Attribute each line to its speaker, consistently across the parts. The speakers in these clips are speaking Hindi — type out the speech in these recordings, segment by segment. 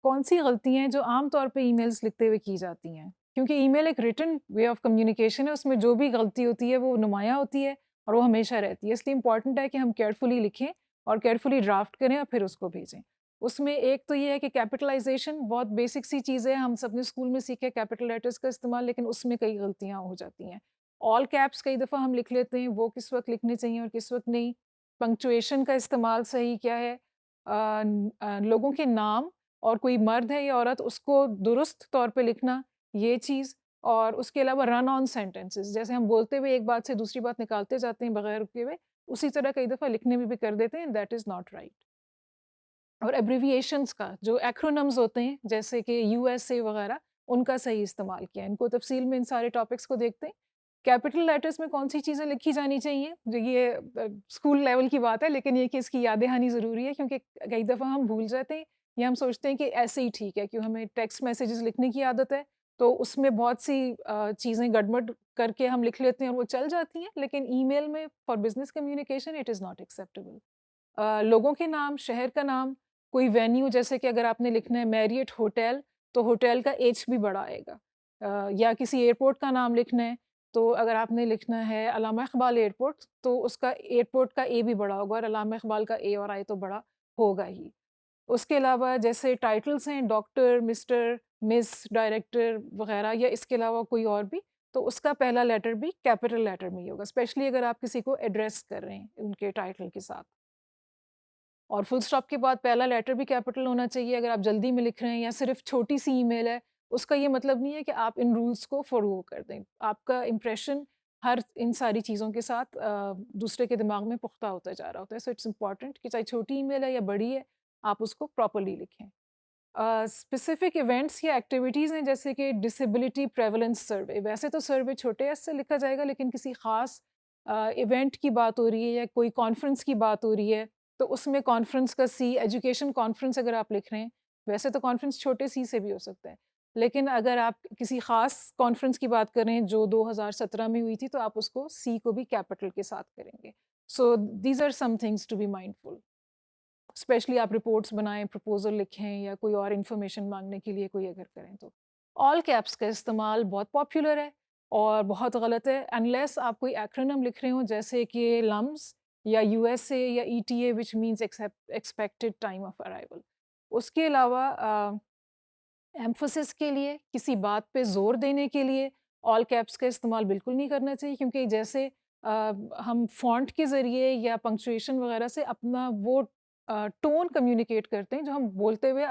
Speaker 1: कौन सी गलतियाँ हैं जो आम तौर पे ईमेल्स लिखते हुए की जाती हैं? क्योंकि ईमेल एक रिटन वे ऑफ कम्युनिकेशन है, उसमें जो भी गलती होती है वो नुमायाँ होती है और वो हमेशा रहती है। इसलिए इम्पॉर्टेंट है कि हम केयरफुली लिखें और केयरफुली ड्राफ्ट करें और फिर उसको भेजें। उसमें एक तो ये है कि कैपिटलाइज़ेशन बहुत बेसिक सी चीज़ है, हम सबने स्कूल में सीखा है कैपिटल लेटर्स का इस्तेमाल, लेकिन उसमें कई गलतियाँ हो जाती हैं। ऑल कैप्स कई दफ़ा हम लिख लेते हैं, वो किस वक़्त लिखने चाहिए और किस वक़्त नहीं। पंक्चुएशन का इस्तेमाल सही क्या है? लोगों के नाम और कोई मर्द है या औरत उसको दुरुस्त तौर पे लिखना, ये चीज़। और उसके अलावा रन ऑन सेंटेंसेस, जैसे हम बोलते हुए एक बात से दूसरी बात निकालते जाते हैं बगैर रुके हुए, उसी तरह कई दफ़ा लिखने में भी कर देते हैं, दैट इज़ नॉट राइट। और एब्रिविएशंस का जो एक्रोनिम्स होते हैं जैसे कि यूएसए वगैरह, उनका सही इस्तेमाल किया। इनको तफसील में इन सारे टॉपिक्स को देखते हैं। कैपिटल लेटर्स में कौन सी चीज़ें लिखी जानी चाहिए, जो ये स्कूल लेवल की बात है, लेकिन ये कि इसकी याद दहानी ज़रूरी है क्योंकि कई दफ़ा हम भूल जाते हैं या हम सोचते हैं कि ऐसे ही ठीक है, क्यों हमें टेक्स्ट मैसेजेस लिखने की आदत है, तो उसमें बहुत सी चीज़ें गड़बड़ करके हम लिख लेते हैं और वो चल जाती हैं, लेकिन ईमेल में for business communication it is not acceptable. लोगों के नाम, शहर का नाम, कोई वेन्यू, जैसे कि अगर आपने लिखना है मैरियट होटल, तो होटल का एच भी बड़ा आएगा। या किसी एयरपोर्ट का नाम लिखना है, तो अगर आपने लिखना है अल्लामा इक़बाल एयरपोर्ट, तो उसका एयरपोर्ट का ए भी बड़ा होगा और अल्लामा इक़बाल का ए और आई तो बड़ा होगा ही। उसके अलावा जैसे टाइटल्स हैं डॉक्टर, मिस्टर, मिस, डायरेक्टर वगैरह, या इसके अलावा कोई और भी, तो उसका पहला लेटर भी कैपिटल लेटर में ही होगा, स्पेशली अगर आप किसी को एड्रेस कर रहे हैं उनके टाइटल के साथ। और फुल स्टॉप के बाद पहला लेटर भी कैपिटल होना चाहिए अगर आप जल्दी में लिख रहे हैं या सिर्फ छोटी सी ईमेल है, उसका ये मतलब नहीं है कि आप इन रूल्स को फ़ॉलो कर दें। आपका इम्प्रेशन हर इन सारी चीज़ों के साथ दूसरे के दिमाग में पुख्ता होता जा रहा होता है। सो इट्स इम्पॉर्टेंट कि चाहे छोटी ईमेल है या बड़ी है, आप उसको प्रॉपर्ली लिखें। स्पेसिफिक इवेंट्स या एक्टिविटीज़ हैं जैसे कि डिसेबिलिटी प्रेवलेंस सर्वे, वैसे तो सर्वे छोटे एस से लिखा जाएगा, लेकिन किसी ख़ास इवेंट की बात हो रही है या कोई कॉन्फ्रेंस की बात हो रही है, तो उसमें कॉन्फ्रेंस का सी, एजुकेशन कॉन्फ्रेंस अगर आप लिख रहे हैं, वैसे तो कॉन्फ्रेंस छोटे सी से भी हो सकता है, लेकिन अगर आप किसी ख़ास कॉन्फ्रेंस की बात कर रहे हैं जो 2017 में हुई थी, तो आप उसको सी को भी कैपिटल के साथ करेंगे। So these are some things to be mindful. Specially आप रिपोर्ट्स बनाएं, प्रपोजल लिखें या कोई और इन्फॉर्मेशन मांगने के लिए कोई अगर करें तो। ऑल कैप्स का इस्तेमाल बहुत पॉपुलर है और बहुत गलत है, अनलेस आप कोई एक्रोनिम लिख रहे हो जैसे कि लम्स या यूएसए या ETA, which means expected time of arrival. उसके अलावा एम्फोसिस के लिए, किसी बात पे ज़ोर देने के लिए ऑल कैप्स का इस्तेमाल बिल्कुल नहीं करना चाहिए, क्योंकि जैसे हम फ़ॉन्ट के ज़रिए या पंक्चुएशन वगैरह से अपना वो टोन कम्युनिकेट करते हैं जो हम बोलते हुए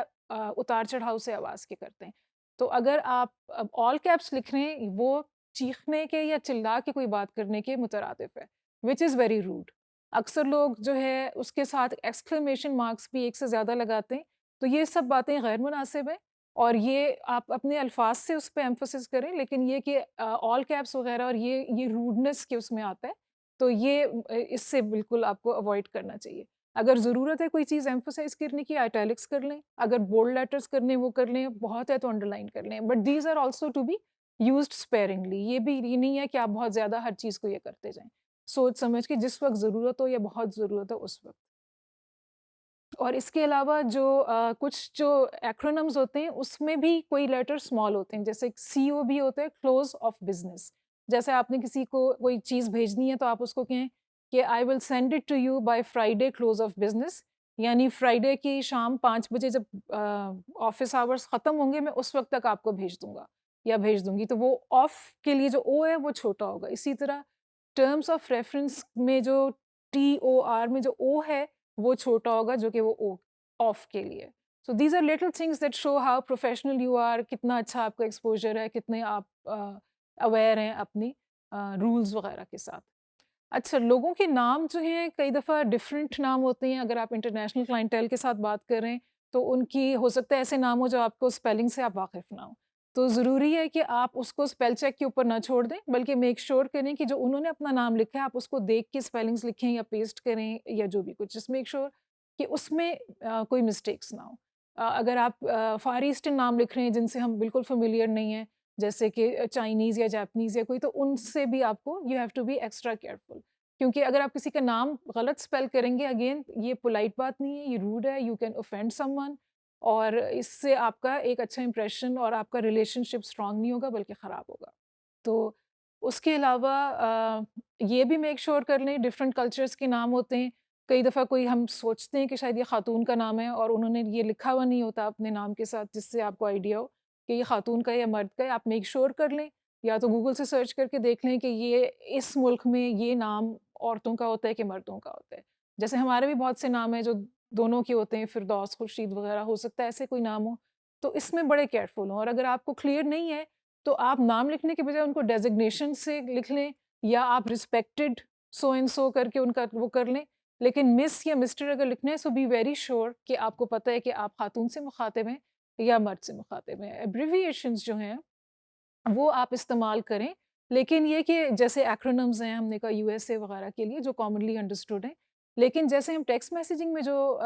Speaker 1: उतार-चढ़ाव से आवाज़ के करते हैं। तो अगर आप ऑल कैप्स लिख रहे हैं, वो चीखने के या चिल्ला के कोई बात करने के मुतरादिफ है, व्हिच इज़ वेरी रूड। अक्सर लोग जो है उसके साथ एक्सक्लेमेशन मार्क्स भी एक से ज़्यादा लगाते हैं, तो ये सब बातें गैर मुनासिब हैं। और ये आप अपने अल्फाज से उस पे एम्फसिस करें, लेकिन ये कि ऑल कैप्स वगैरह और ये रूडनेस के उसमें आता है, तो ये इससे बिल्कुल आपको अवॉइड करना चाहिए। अगर ज़रूरत है कोई चीज़ एम्फसाइज़ करने की, इटैलिक्स कर लें, अगर बोल्ड लेटर्स करने वो कर लें, बहुत है तो अंडरलाइन कर लें, but these are also to be used sparingly. ये नहीं है कि आप बहुत ज़्यादा हर चीज़ को ये करते जाएँ। सोच समझ के जिस वक़्त ज़रूरत हो या बहुत ज़रूरत हो उस वक़्त। और इसके अलावा जो कुछ जो एक्रोनिम्स होते हैं उसमें भी कोई लेटर स्मॉल होते हैं, जैसे सीओबी होता है, क्लोज ऑफ बिजनेस। जैसे आपने किसी को कोई चीज़ भेजनी है तो आप उसको कहें कि I will send it to you by Friday close of business, यानी फ्राइडे की शाम 5 बजे जब ऑफिस आवर्स ख़त्म होंगे मैं उस वक्त तक आपको भेज दूंगा या भेज दूंगी, तो वो ऑफ के लिए जो ओ है वो छोटा होगा। इसी तरह टर्म्स ऑफ रेफरेंस में जो टी ओ आर में जो ओ है वो छोटा होगा, जो कि वो ओ ऑफ के लिए। So these are little things that show how professional you are, कितना अच्छा आपका एक्सपोजर है, कितने आप अवेयर हैं अपनी रूल्स वगैरह के साथ। अच्छा, लोगों के नाम जो हैं कई दफ़ा डिफरेंट नाम होते हैं। अगर आप इंटरनेशनल क्लाइंटेल के साथ बात करें तो उनकी हो सकता है ऐसे नाम हो जो आपको स्पेलिंग से आप वाकिफ़ ना हो। तो ज़रूरी है कि आप उसको स्पेल चेक के ऊपर ना छोड़ दें, बल्कि मेक श्योर करें कि जो उन्होंने अपना नाम लिखा है आप उसको देख के स्पेलिंग्स लिखें या पेस्ट करें या जो भी कुछ, जस्ट मेक श्योर कि उसमें कोई मिस्टेक्स ना हो। अगर आप फार ईस्टर्न नाम लिख रहे हैं जिनसे हम बिल्कुल फ़ैमिलियर नहीं हैं, जैसे कि चाइनीज़ या जापानीज़ या कोई, तो उनसे भी आपको you have to be extra careful, क्योंकि अगर आप किसी का नाम गलत स्पेल करेंगे, अगेन ये पोलाइट बात नहीं है, ये रूड है, यू कैन ऑफेंड समवन। और इससे आपका एक अच्छा इंप्रेशन और आपका रिलेशनशिप स्ट्रांग नहीं होगा बल्कि ख़राब होगा। तो उसके अलावा ये भी मेक श्योर कर लें, डिफरेंट कल्चर्स के नाम होते हैं। कई दफ़ा कोई हम सोचते हैं कि शायद ये ख़ातून का नाम है और उन्होंने ये लिखा हुआ नहीं होता अपने नाम के साथ, जिससे आपको आइडिया हो कि ये ख़ातून का है या मर्द का है। आप मेक श्योर कर लें, या तो गूगल से सर्च करके देख लें कि ये इस मुल्क में ये नाम औरतों का होता है कि मर्दों का होता है। जैसे हमारे भी बहुत से नाम हैं जो दोनों के होते हैं, फिरदौस, खुर्शीद वग़ैरह, हो सकता है ऐसे कोई नाम हो। तो इसमें बड़े केयरफुल हों, और अगर आपको क्लियर नहीं है तो आप नाम लिखने के बजाय उनको डेज़िग्नेशन से लिख लें, या आप रिस्पेक्टेड सो एंड सो करके उनका वो कर लें। लेकिन मिस या मिस्टर अगर लिखना है, सो बी वेरी श्योर कि आपको पता है कि आप खातून से मुखातिब हैं या मर्द से मुखातिब हैं। एब्रिविएशंस जो हैं वो आप इस्तेमाल करें, लेकिन ये कि जैसे एक्रोनिम्स हैं, हमने कहा यूएसए वगैरह के लिए जो कॉमनली अंडरस्टूड हैं, लेकिन जैसे हम टेक्स्ट मैसेजिंग में जो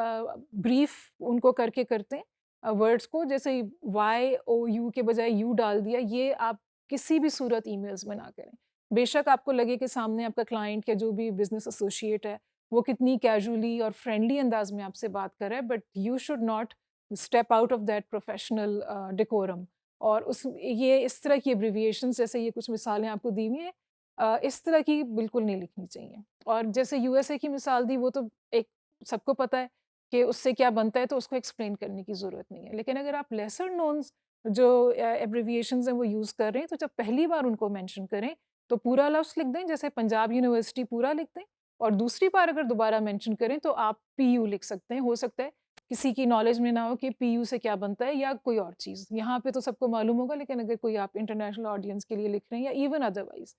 Speaker 1: ब्रीफ उनको करके करते हैं वर्ड्स को, जैसे वाई ओ यू के बजाय यू डाल दिया, ये आप किसी भी सूरत ईमेल्स में ना करें। बेशक आपको लगे कि सामने आपका क्लाइंट या जो भी बिजनेस एसोसिएट है वो कितनी कैजुअली और फ्रेंडली अंदाज में आपसे बात कर रहा है, but you should not step out of that professional decorum. और उस ये इस तरह की एब्रिविएशंस, जैसे ये कुछ मिसालें आपको दी हुई हैं, इस तरह की बिल्कुल नहीं लिखनी चाहिए। और जैसे यूएसए की मिसाल दी, वो तो एक सबको पता है कि उससे क्या बनता है, तो उसको एक्सप्लेन करने की ज़रूरत नहीं है। लेकिन अगर आप लेसर नोन्स जो एब्रिविएशंस हैं वो यूज़ कर रहे हैं, तो जब पहली बार उनको मेंशन करें तो पूरा लफ्ज़ लिख दें, जैसे पंजाब यूनिवर्सिटी पूरा लिख दें, और दूसरी बार अगर दोबारा मेंशन करें तो आप पीयू लिख सकते हैं। हो सकता है किसी की नॉलेज में ना हो कि पीयू से क्या बनता है या कोई और चीज़। यहाँ पे तो सबको मालूम होगा, लेकिन अगर कोई आप इंटरनेशनल ऑडियंस के लिए लिख रहे हैं या इवन अदरवाइज़,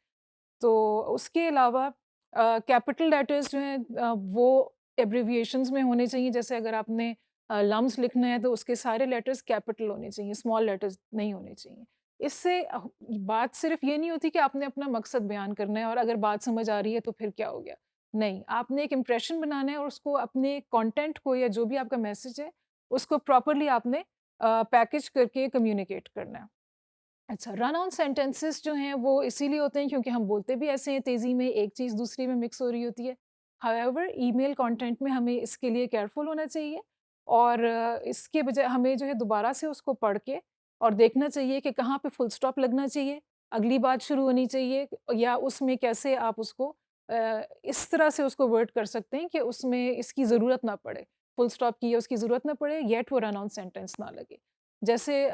Speaker 1: तो उसके अलावा कैपिटल लेटर्स जो हैं वो एब्रिविएशंस में होने चाहिए। जैसे अगर आपने लम्स लिखना है तो उसके सारे लेटर्स कैपिटल होने चाहिए, स्मॉल लेटर्स नहीं होने चाहिए। इससे बात सिर्फ़ ये नहीं होती कि आपने अपना मकसद बयान करना है और अगर बात समझ आ रही है तो फिर क्या हो गया। नहीं, आपने एक इम्प्रेशन बनाना है और उसको अपने कंटेंट को या जो भी आपका मैसेज है, उसको प्रॉपर्ली आपने पैकेज करके कम्युनिकेट करना है। अच्छा, रन ऑन सेंटेंसेस जो हैं वो इसीलिए होते हैं क्योंकि हम बोलते भी ऐसे हैं तेज़ी में, एक चीज़ दूसरी में मिक्स हो रही होती है। हाउएवर ईमेल कंटेंट में हमें इसके लिए केयरफुल होना चाहिए, और इसके बजाय हमें जो है दोबारा से उसको पढ़ के और देखना चाहिए कि कहाँ पे फुल स्टॉप लगना चाहिए, अगली बात शुरू होनी चाहिए, या उसमें कैसे आप उसको इस तरह से उसको वर्ड कर सकते हैं कि उसमें इसकी ज़रूरत ना पड़े, फुल स्टॉप की या उसकी ज़रूरत ना पड़े, येट वो रन ऑन सेंटेंस ना लगे। जैसे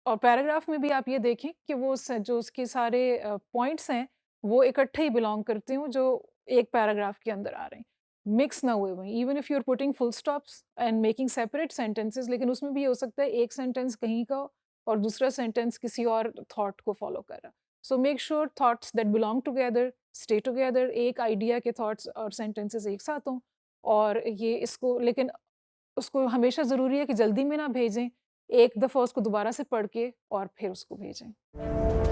Speaker 1: और पैराग्राफ में भी आप ये देखें कि वो जो उसके सारे पॉइंट्स हैं वो इकट्ठे ही बिलोंग करते हों जो एक पैराग्राफ के अंदर आ रहे हैं, मिक्स ना हुए हुए। Even if you are putting full stops and making separate sentences, लेकिन उसमें भी ये हो सकता है एक सेंटेंस कहीं का हो और दूसरा सेंटेंस किसी और थॉट को फॉलो कर रहा। So make sure thoughts that belong together stay together, एक आइडिया के थॉट्स और सेंटेंसेस एक साथ हों। और ये इसको लेकिन उसको हमेशा ज़रूरी है कि जल्दी में ना भेजें, एक दफ़ा उसको दोबारा से पढ़ के और फिर उसको भेजें।